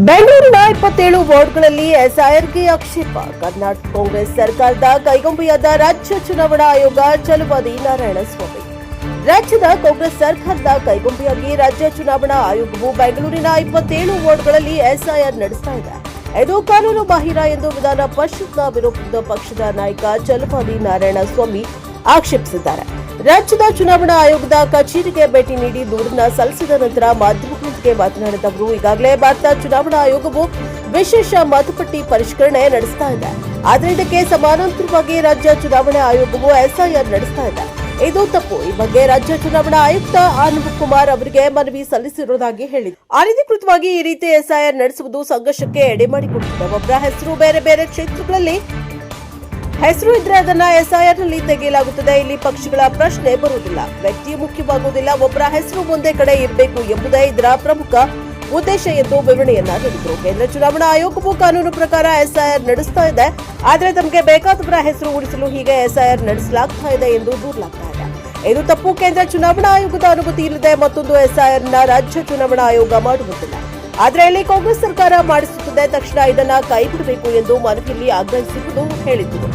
ಬೆಂಗಳೂರಿನ 27 ವಾರ್ಡ್ಗಳಲ್ಲಿ ಎಸ್ಐಆರ್ಗೆ ಆಕ್ಷೇಪ. ಕರ್ನಾಟಕ ಕಾಂಗ್ರೆಸ್ ಸರ್ಕಾರದ ಕೈಗೊಂಬೆಯಾದ ರಾಜ್ಯ ಚುನಾವಣಾ ಆಯೋಗ ಛಲವಾದಿ ನಾರಾಯಣಸ್ವಾಮಿ. ರಾಜ್ಯದ ಕಾಂಗ್ರೆಸ್ ಸರ್ಕಾರದ ಕೈಗೊಂಬೆಯಾಗಿ ರಾಜ್ಯ ಚುನಾವಣಾ ಆಯೋಗವು ಬೆಂಗಳೂರಿನ 27 ವಾರ್ಡ್ಗಳಲ್ಲಿ ಎಸ್ಐಆರ್ ನಡೆಸ್ತಾ ಇದೆ. ಇದು ಕಾನೂನು ಬಾಹಿರ ಎಂದು ವಿಧಾನ ಪರಿಷತ್ನ ವಿರೋಧ ಪಕ್ಷದ ನಾಯಕ ಛಲವಾದಿ ನಾರಾಯಣಸ್ವಾಮಿ ಆಕ್ಷೇಪಿಸಿದ್ದಾರೆ. ರಾಜ್ಯದ ಚುನಾವಣಾ ಆಯೋಗದ ಕಚೇರಿಗೆ ಭೇಟಿ ನೀಡಿ ದೂರನ್ನ ಸಲ್ಲಿಸಿದ ನಂತರ ಮಾಧ್ಯಮಗಳೊಂದಿಗೆ ಮಾತನಾಡಿದ ಅವರು, ಈಗಾಗಲೇ ಭಾರತ ಚುನಾವಣಾ ಆಯೋಗವು ವಿಶೇಷ ಮತಪಟ್ಟಿ ಪರಿಷ್ಕರಣೆ ನಡೆಸ್ತಾ ಇದೆ. ಆದರೆ ಇದಕ್ಕೆ ಸಮಾನಾಂತರವಾಗಿ ರಾಜ್ಯ ಚುನಾವಣಾ ಆಯೋಗವು ಎಸ್ಐಆರ್ ನಡೆಸ್ತಾ ಇದೆ. ಇದು ತಪ್ಪು. ಈ ಬಗ್ಗೆ ರಾಜ್ಯ ಚುನಾವಣಾ ಆಯುಕ್ತ ಆನಂದ್ ಕುಮಾರ್ ಅವರಿಗೆ ಮನವಿ ಸಲ್ಲಿಸಿರುವುದಾಗಿ ಹೇಳಿದರು. ಅನಧಿಕೃತವಾಗಿ ಈ ರೀತಿ ಎಸ್ಐಆರ್ ನಡೆಸುವುದು ಸಂಘರ್ಷಕ್ಕೆ ಎಡೆ ಮಾಡಿಕೊಡುತ್ತದೆ. ಒಬ್ಬರ ಹೆಸರು ಬೇರೆ ಬೇರೆ ಕ್ಷೇತ್ರಗಳಲ್ಲಿ ಹೆಸರು ಇದ್ರೆ ಅದನ್ನ ಎಸ್ಐಆರ್ ನಲ್ಲಿ ತೆಗೆಯಲಾಗುತ್ತದೆ. ಇಲ್ಲಿ ಪಕ್ಷಗಳ ಪ್ರಶ್ನೆ ಬರುವುದಿಲ್ಲ, ವ್ಯಕ್ತಿ ಮುಖ್ಯವಾಗುವುದಿಲ್ಲ. ಒಬ್ಬರ ಹೆಸರು ಒಂದೇ ಕಡೆ ಇರಬೇಕು ಎಂಬುದೇ ಇದರ ಪ್ರಮುಖ ಉದ್ದೇಶ ಎಂದು ವಿವರಣೆಯನ್ನ ನೀಡಿದರು. ಕೇಂದ್ರ ಚುನಾವಣಾ ಆಯೋಗವು ಕಾನೂನು ಪ್ರಕಾರ ಎಸ್ಐಆರ್ ನಡೆಸ್ತಾ ಇದೆ. ಆದರೆ ತಮಗೆ ಬೇಕಾದವರ ಹೆಸರು ಉಳಿಸಲು ಹೀಗೆ ಎಸ್ಐಆರ್ ನಡೆಸಲಾಗ್ತಾ ಇದೆ ಎಂದು ದೂರಲಾಗ್ತಾ ಇದೆ. ಇದು ತಪ್ಪು. ಕೇಂದ್ರ ಚುನಾವಣಾ ಆಯೋಗದ ಅನುಮತಿ ಇಲ್ಲದೆ ಮತ್ತೊಂದು ಎಸ್ಐಆರ್ ನ ರಾಜ್ಯ ಚುನಾವಣಾ ಆಯೋಗ ಮಾಡುವುದಿಲ್ಲ. ಆದರೆ ಇಲ್ಲಿ ಕಾಂಗ್ರೆಸ್ ಸರ್ಕಾರ ಮಾಡಿಸುತ್ತದೆ. ತಕ್ಷಣ ಇದನ್ನ ಕೈಬಿಡಬೇಕು ಎಂದು ಮನವಿಯಲ್ಲಿ ಆಗ್ರಹಿಸಿರುವುದು ಹೇಳಿದರು.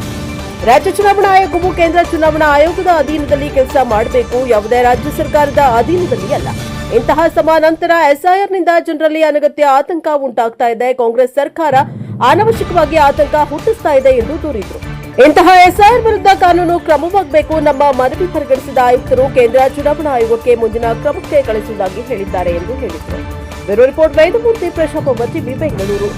ರಾಜ್ಯ ಚುನಾವಣಾ ಆಯೋಗವು ಕೇಂದ್ರ ಚುನಾವಣಾ ಆಯೋಗದ ಅಧೀನದಲ್ಲಿ ಕೆಲಸ ಮಾಡಬೇಕು, ಯಾವುದೇ ರಾಜ್ಯ ಸರ್ಕಾರದ ಅಧೀನದಲ್ಲಿ ಅಲ್ಲ. ಇಂತಹ ಸಮಾನಾಂತರ ಎಸ್ಐಆರ್ನಿಂದ ಜನರಲ್ಲಿ ಅನಗತ್ಯ ಆತಂಕ ಉಂಟಾಗ್ತಾ ಇದೆ. ಕಾಂಗ್ರೆಸ್ ಸರ್ಕಾರ ಅನವಶ್ಯಕವಾಗಿ ಆತಂಕ ಹುಟ್ಟಿಸ್ತಾ ಇದೆ ಎಂದು ದೂರಿದರು. ಇಂತಹ ಎಸ್ಐಆರ್ ವಿರುದ್ಧ ಕಾನೂನು ಕ್ರಮವಾಗಬೇಕು. ನಮ್ಮ ಮನವಿ ಪರಿಗಣಿಸಿದ ಆಯುಕ್ತರು ಕೇಂದ್ರ ಚುನಾವಣಾ ಆಯೋಗಕ್ಕೆ ಮುಂದಿನ ಕ್ರಮಕ್ಕೆ ಕಳಿಸುವುದಾಗಿ ಹೇಳಿದ್ದಾರೆ ಎಂದು ಹೇಳಿದರು. Bureau report Vedamurthy, Prashant TV, Bengaluru.